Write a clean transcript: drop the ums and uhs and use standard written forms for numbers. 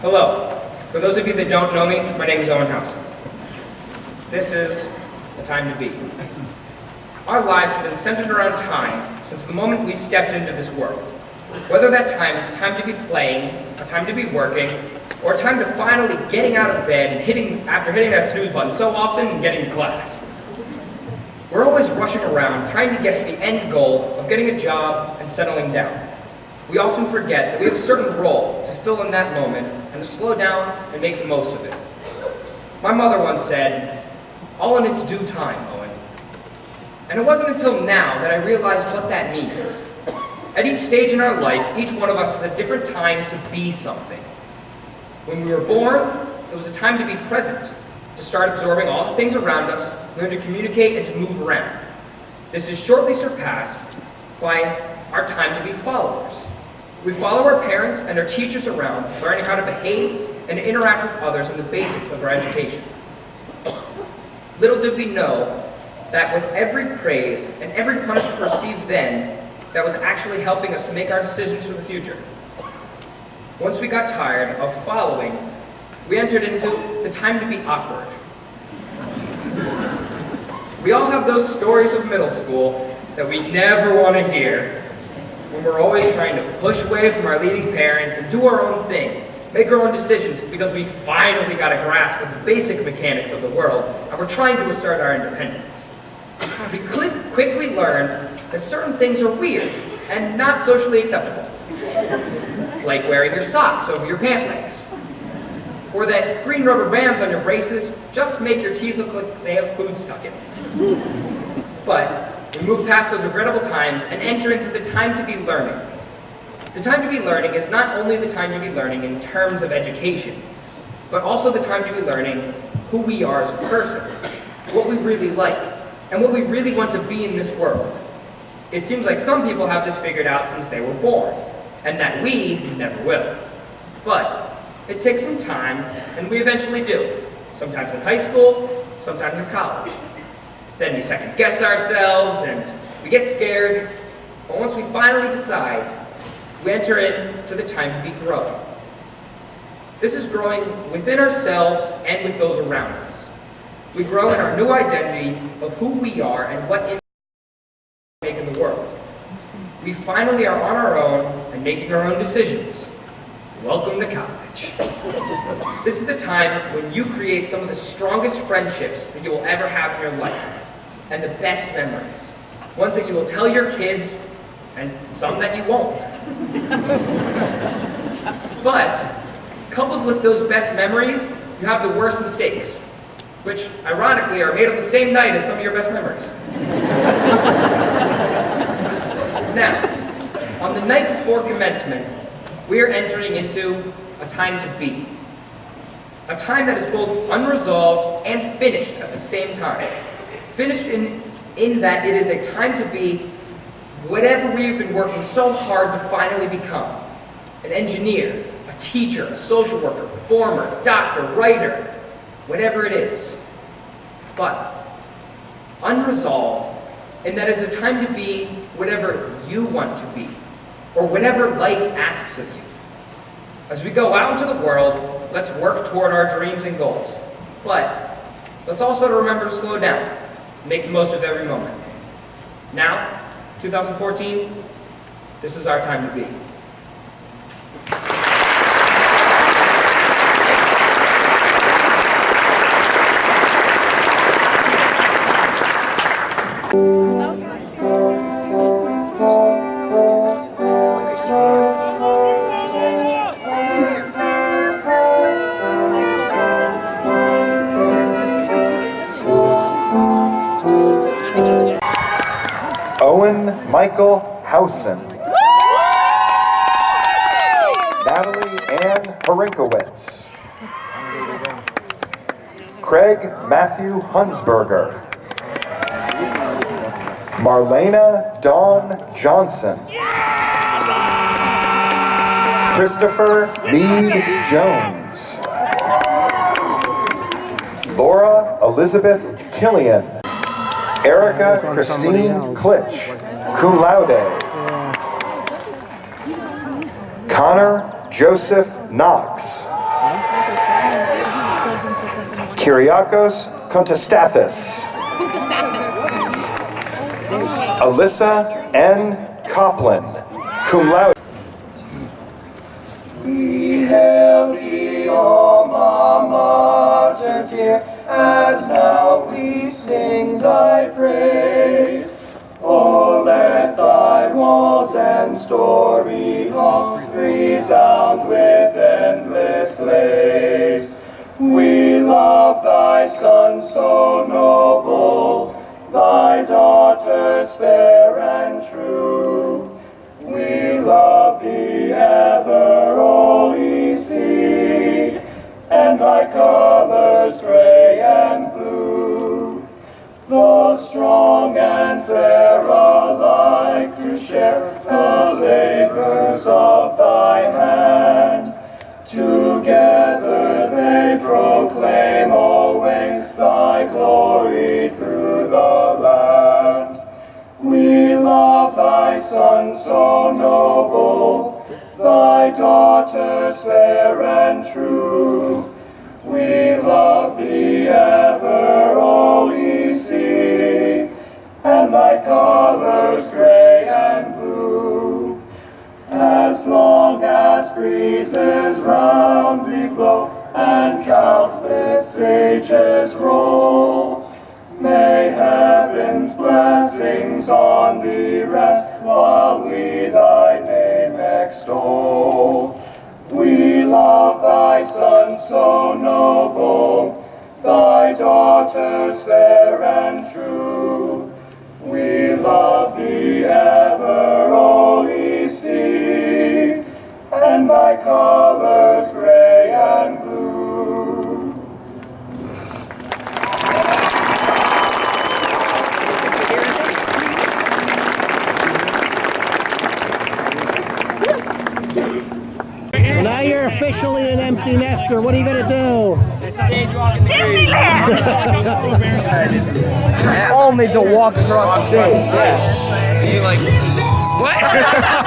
Hello. For those of you that don't know me, my name is Owen House. This is the time to be. Our lives have been centered around time since the moment we stepped into this world. Whether that time is a time to be playing, a time to be working, or a time to finally getting out of bed and after hitting that snooze button so often and getting to class. We're always rushing around trying to get to the end goal of getting a job and settling down. We often forget that we have a certain role to fill in that moment and to slow down and make the most of it. My mother once said, "All in its due time, Owen." And it wasn't until now that I realized what that means. At each stage in our life, each one of us has a different time to be something. When we were born, it was a time to be present, to start absorbing all the things around us, learn to communicate and to move around. This is shortly surpassed by our time to be followers. We follow our parents and our teachers around, learning how to behave and to interact with others in the basics of our education. Little did we know that with every praise and every punishment received then, that was actually helping us to make our decisions for the future. Once we got tired of following, we entered into the time to be awkward. We all have those stories of middle school that we never want to hear, when we're always trying to push away from our leading parents and do our own thing, make our own decisions because we finally got a grasp of the basic mechanics of the world and we're trying to assert our independence. We quickly learn that certain things are weird and not socially acceptable, like wearing your socks over your pant legs, or that green rubber bands on your braces just make your teeth look like they have food stuck in it. But we move past those regrettable times and enter into the time to be learning. The time to be learning is not only the time to be learning in terms of education, but also the time to be learning who we are as a person, what we really like, and what we really want to be in this world. It seems like some people have this figured out since they were born, and that we never will. But it takes some time, and we eventually do. Sometimes in high school, sometimes in college. Then we second guess ourselves, and we get scared. But once we finally decide, we enter into the time to be growing. This is growing within ourselves and with those around us. We grow in our new identity of who we are and what impact we make in the world. We finally are on our own and making our own decisions. Welcome to college. This is the time when you create some of the strongest friendships that you will ever have in your life, and the best memories. Ones that you will tell your kids, and some that you won't. But, coupled with those best memories, you have the worst mistakes, which, ironically, are made on the same night as some of your best memories. Now, on the night before commencement, we are entering into a time to be. A time that is both unresolved and finished at the same time. Finished in that it is a time to be whatever we've been working so hard to finally become. An engineer, a teacher, a social worker, performer, doctor, writer, whatever it is. But unresolved in that it's a time to be whatever you want to be, or whatever life asks of you. As we go out into the world, let's work toward our dreams and goals. But let's also remember to slow down, make the most of every moment. Now, 2014, this is our time to be. Owen Michael Housen. Natalie Ann Harinkowitz. Craig Matthew Hunsberger. Marlena Dawn Johnson. Christopher Meade Jones. Laura Elizabeth Killian. Erica Christine Klitsch, cum laude. Connor Joseph Knox. Kyriakos Kontostathis. Alyssa N. Coplin, cum laude. We hail thee, alma mater dear, as now we sing thy praise. Oh, let thy walls and story halls resound with endless lays. We love thy Son so noble, thy daughters fair and true. We love thee ever, O sea, and thy colors gray and blue. Though strong and fair alike to share the labors of thy hand, together they proclaim always thy glory through the land. We love thy Son so noble, thy daughters fair and true. We love thee ever, O sea, and thy colors gray and blue. As long as breezes round thee blow, and countless ages roll, may heaven's blessings on thee rest, while we thy name extol. We love thy Son so noble, thy daughters fair and true. We love thee ever, O sea, and thy colors gray and blue. Well, now you're officially an empty nester. What are you going to do? Disneyland! Only to walk across the stage. Yeah. What?